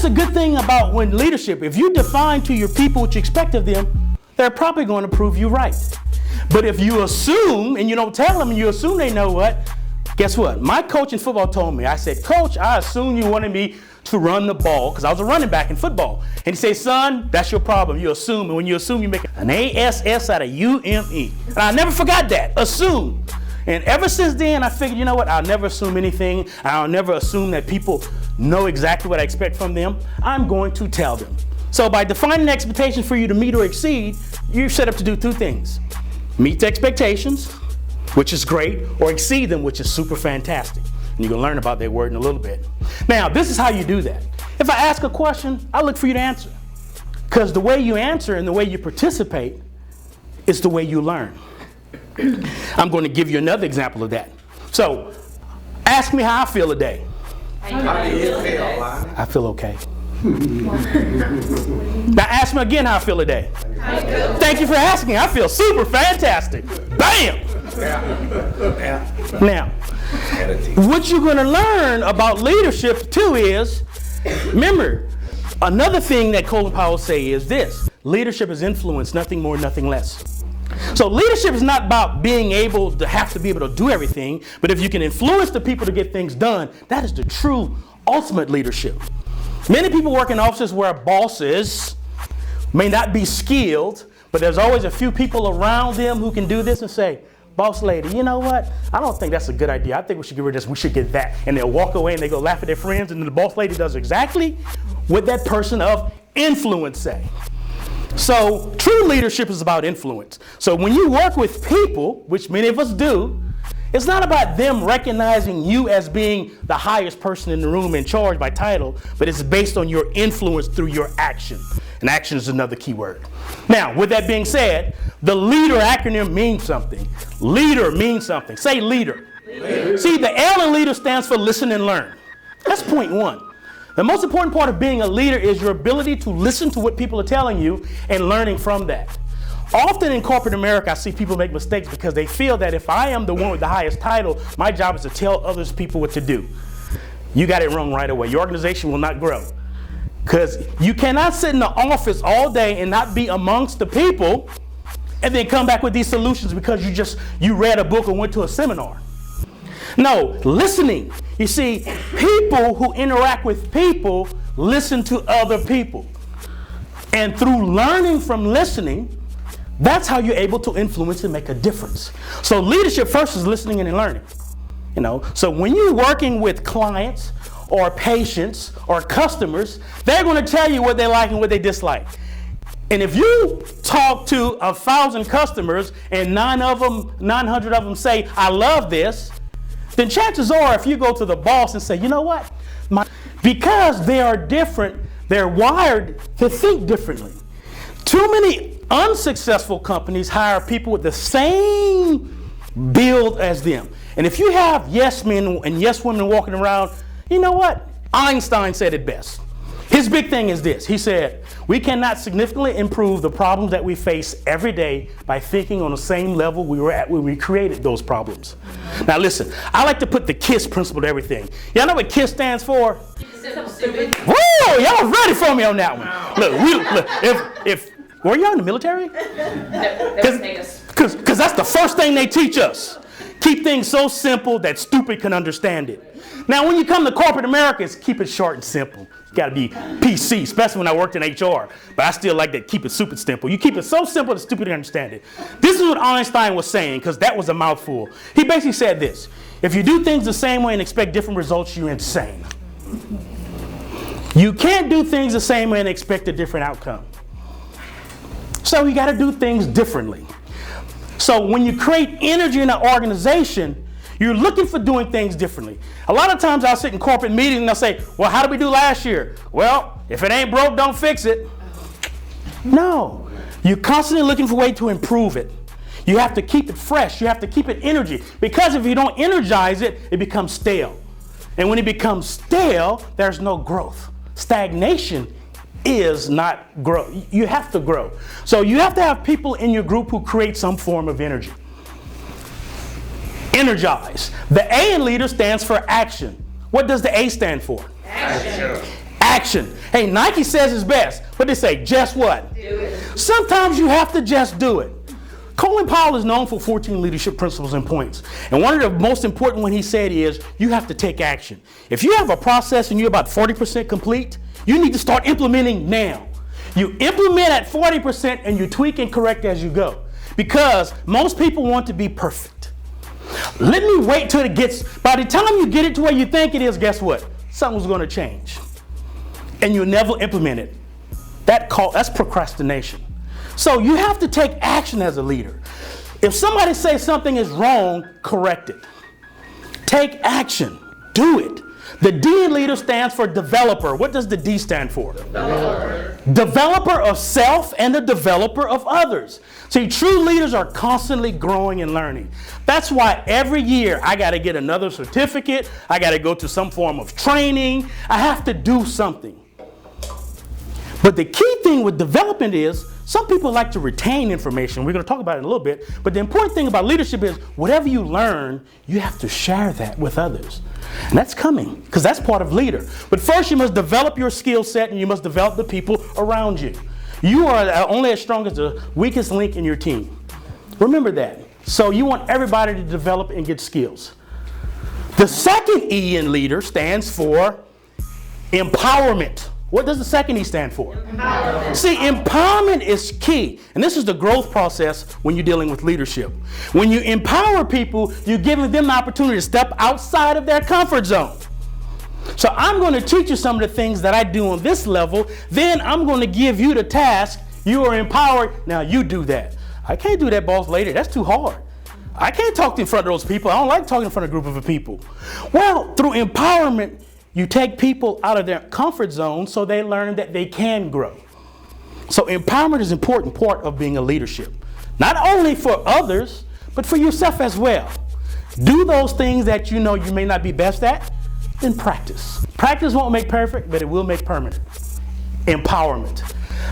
that's the good thing about when leadership. If you define to your people what you expect of them, they're probably going to prove you right. But if you assume and you don't tell them and you assume they know what, guess what? My coach in football told me, I said, Coach, I assume you wanted me to run the ball because I was a running back in football. And he said, son, that's your problem. You assume. And when you assume, you make an ASS out of UME. And I never forgot that. Assume. And ever since then, I figured, you know what? I'll never assume anything. I'll never assume that people know exactly what I expect from them. I'm going to tell them. So by defining expectations for you to meet or exceed, you're set up to do two things. Meet the expectations, which is great, or exceed them, which is super fantastic. And you're going to learn about that word in a little bit. Now, this is how you do that. If I ask a question, I look for you to answer. Because the way you answer and the way you participate is the way you learn. I'm going to give you another example of that. So, ask me how I feel today. How do you feel, Lonnie? I feel okay. Now ask me again how I feel today. Thank you for asking. I feel super fantastic. Bam! Now, what you're going to learn about leadership too is, remember, another thing that Colin Powell say is this: leadership is influence, nothing more, nothing less. So leadership is not about being able to have to be able to do everything, but if you can influence the people to get things done, that is the true ultimate leadership. Many people work in offices where bosses may not be skilled, but there's always a few people around them who can do this and say, boss lady, you know what? I don't think that's a good idea. I think we should get rid of this. We should get that. And they'll walk away and they go laugh at their friends, and then the boss lady does exactly what that person of influence say. So true leadership is about influence. So when you work with people, which many of us do, it's not about them recognizing you as being the highest person in the room in charge by title, but it's based on your influence through your action. And action is another key word. Now, with that being said, the leader acronym means something. Leader means something. Say leader. Leader. See, the L in leader stands for listen and learn. That's point one. The most important part of being a leader is your ability to listen to what people are telling you and learning from that. Often in corporate America, I see people make mistakes because they feel that if I am the one with the highest title, my job is to tell others people what to do. You got it wrong right away. Your organization will not grow. Because you cannot sit in the office all day and not be amongst the people and then come back with these solutions because you read a book or went to a seminar. No, listening. You see, people who interact with people listen to other people. And through learning from listening, that's how you're able to influence and make a difference. So leadership first is listening and learning. So when you're working with clients or patients or customers, they're going to tell you what they like and what they dislike. And if you talk to 1,000 customers and 900 of them say, I love this, then chances are if you go to the boss and say, you know what? Because they are different, they're wired to think differently. Too many unsuccessful companies hire people with the same build as them. And if you have yes men and yes women walking around, you know what? Einstein said it best. His big thing is this. He said, we cannot significantly improve the problems that we face every day by thinking on the same level we were at when we created those problems. Now listen, I like to put the KISS principle to everything. Y'all know what KISS stands for? Whoa, y'all ready for me on that one. Look, were y'all in the military? Because that's the first thing they teach us. Keep things so simple that stupid can understand it. Now, when you come to corporate America, it's keep it short and simple. You got to be PC, especially when I worked in HR. But I still like that keep it super simple. You keep it so simple that stupid can understand it. This is what Einstein was saying, because that was a mouthful. He basically said this: if you do things the same way and expect different results, you're insane. You can't do things the same way and expect a different outcome. So you got to do things differently. So when you create energy in an organization, you're looking for doing things differently. A lot of times I'll sit in corporate meetings and they'll say, well, how did we do last year? Well, if it ain't broke, don't fix it. No. You're constantly looking for a way to improve it. You have to keep it fresh. You have to keep it energy. Because if you don't energize it, it becomes stale. And when it becomes stale, there's no growth. Stagnation is not grow. You have to grow. So you have to have people in your group who create some form of energy. Energize. The A in leader stands for action. What does the A stand for? Action. action. Hey, Nike says it's best. What they say? Just what? Do it. Sometimes you have to just do it. Colin Powell is known for 14 leadership principles and points. And one of the most important one he said is, you have to take action. If you have a process and you're about 40% complete, you need to start implementing now. You implement at 40% and you tweak and correct as you go. Because most people want to be perfect. Let me wait till it gets, by the time you get it to where you think it is, guess what? Something's going to change. And you'll never implement it. That's procrastination. So you have to take action as a leader. If somebody says something is wrong, correct it. Take action. Do it. The D in leader stands for developer. What does the D stand for? Developer. Developer of self and the developer of others. See, true leaders are constantly growing and learning. That's why every year I got to get another certificate. I got to go to some form of training. I have to do something. But the key thing with development is some people like to retain information. We're going to talk about it in a little bit. But the important thing about leadership is whatever you learn, you have to share that with others. And that's coming because that's part of leader. But first you must develop your skill set and you must develop the people around you. You are only as strong as the weakest link in your team. Remember that. So you want everybody to develop and get skills. The second E in leader stands for empowerment. What does the second E stand for? Empowerment. See, empowerment is key. And this is the growth process when you're dealing with leadership. When you empower people, you're giving them the opportunity to step outside of their comfort zone. So I'm going to teach you some of the things that I do on this level. Then I'm going to give you the task. You are empowered. Now you do that. I can't do that, boss lady. That's too hard. I can't talk in front of those people. I don't like talking in front of a group of people. Well, through empowerment, you take people out of their comfort zone so they learn that they can grow. So empowerment is an important part of being a leadership. Not only for others, but for yourself as well. Do those things that you know you may not be best at, then practice. Practice won't make perfect, but it will make permanent. Empowerment.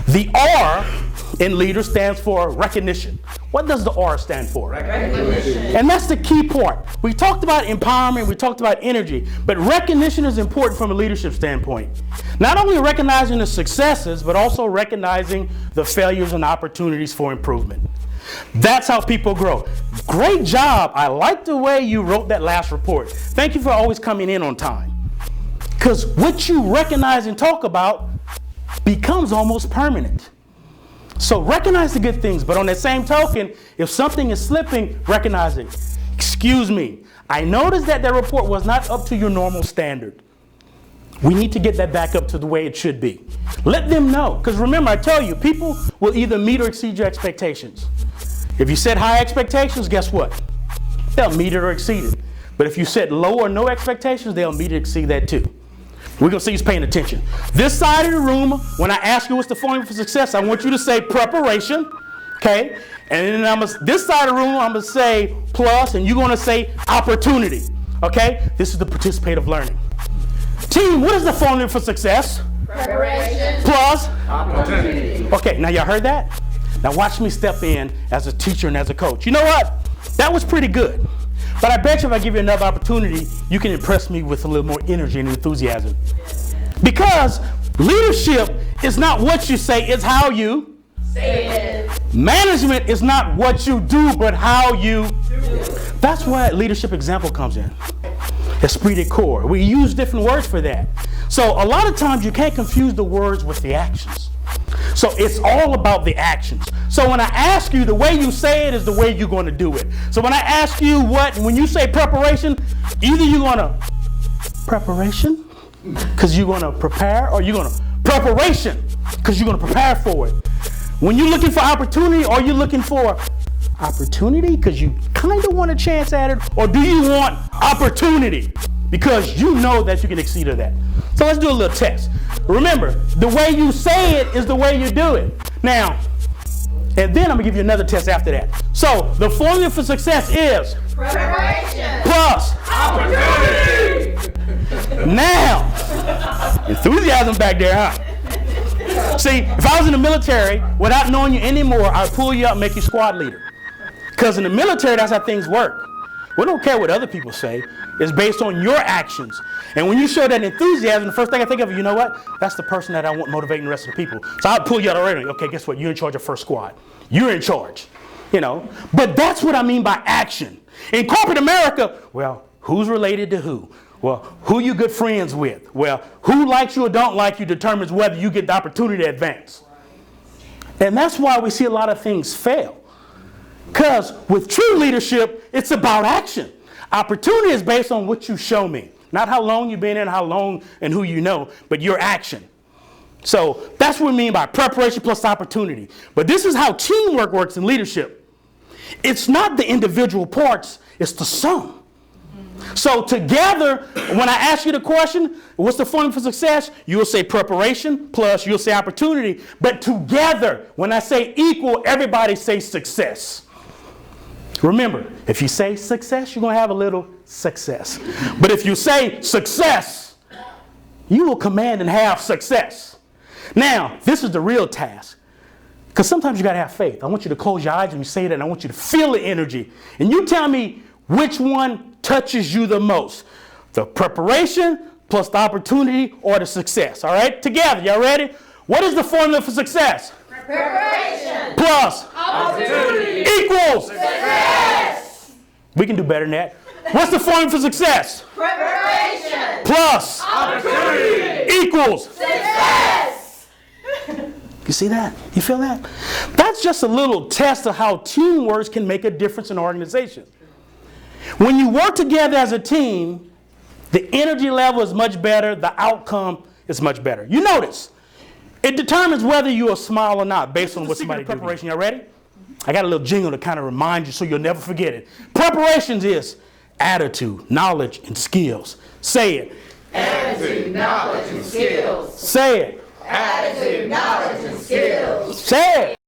The R in leader stands for recognition. What does the R stand for? Recognition. And that's the key part. We talked about empowerment, we talked about energy, but recognition is important from a leadership standpoint. Not only recognizing the successes, but also recognizing the failures and opportunities for improvement. That's how people grow. Great job. I like the way you wrote that last report. Thank you for always coming in on time. Because what you recognize and talk about becomes almost permanent. So recognize the good things, but on that same token, if something is slipping, recognize it. Excuse me, I noticed that report was not up to your normal standard. We need to get that back up to the way it should be. Let them know, because remember, I tell you, people will either meet or exceed your expectations. If you set high expectations, guess what? They'll meet it or exceed it. But if you set low or no expectations, they'll meet or exceed that too. We're going to see who's paying attention. This side of the room, when I ask you what's the formula for success, I want you to say preparation, okay? And then this side of the room, I'm going to say plus, and you're going to say opportunity, okay? This is the participative learning. Team, what is the formula for success? Preparation. Plus? Opportunity. Okay, now y'all heard that? Now watch me step in as a teacher and as a coach. You know what? That was pretty good. But I bet you if I give you another opportunity, you can impress me with a little more energy and enthusiasm. Because leadership is not what you say, it's how you say it. Management is not what you do, but how you do it. That's where leadership example comes in. Esprit de corps. We use different words for that. So a lot of times you can't confuse the words with the actions. So it's all about the actions. So when I ask you, the way you say it is the way you're going to do it. So when I ask you when you say preparation, either you're going to preparation because you're going to prepare, or you're going to preparation because you're going to prepare for it. When you're looking for opportunity, are you looking for opportunity because you kind of want a chance at it, or do you want opportunity because you know that you can exceed that? So let's do a little test. Remember, the way you say it is the way you do it. Now, and then I'm gonna give you another test after that. So the formula for success is preparation plus opportunity. Now, enthusiasm back there, huh? See, if I was in the military, without knowing you anymore, I'd pull you up and make you squad leader. Because in the military, that's how things work. We don't care what other people say. is based on your actions. And when you show that enthusiasm, the first thing I think of, you know what? That's the person that I want motivating the rest of the people. So I'll pull you out already. Okay, guess what? You're in charge of first squad. You're in charge. But that's what I mean by action. In corporate America, well, who's related to who? Well, who you good friends with? Well, who likes you or don't like you determines whether you get the opportunity to advance. And that's why we see a lot of things fail. Because with true leadership, it's about action. Opportunity is based on what you show me. Not how long you've been in, how long and who you know, but your action. So that's what we mean by preparation plus opportunity. But this is how teamwork works in leadership. It's not the individual parts, it's the sum. So together, when I ask you the question, what's the formula for success? You'll say preparation plus you'll say opportunity. But together, when I say equal, everybody says success. Remember, if you say success, you're going to have a little success. But if you say success, you will command and have success. Now, this is the real task. Because sometimes you got to have faith. I want you to close your eyes when you say that, and I want you to feel the energy. And you tell me which one touches you the most. The preparation plus the opportunity or the success. All right? Together. Y'all ready? What is the formula for success? Preparation plus opportunity equals success. We can do better than that. What's the formula for success? Preparation plus opportunity equals success. You see that? You feel that? That's just a little test of how teamwork can make a difference in an organization. When you work together as a team, the energy level is much better, the outcome is much better. You notice, it determines whether you'll smile or not based on what somebody did. Preparation, y'all ready? I got a little jingle to kind of remind you so you'll never forget it. Preparations is attitude, knowledge, and skills. Say it. Attitude, knowledge, and skills. Say it. Attitude, knowledge, and skills. Say it.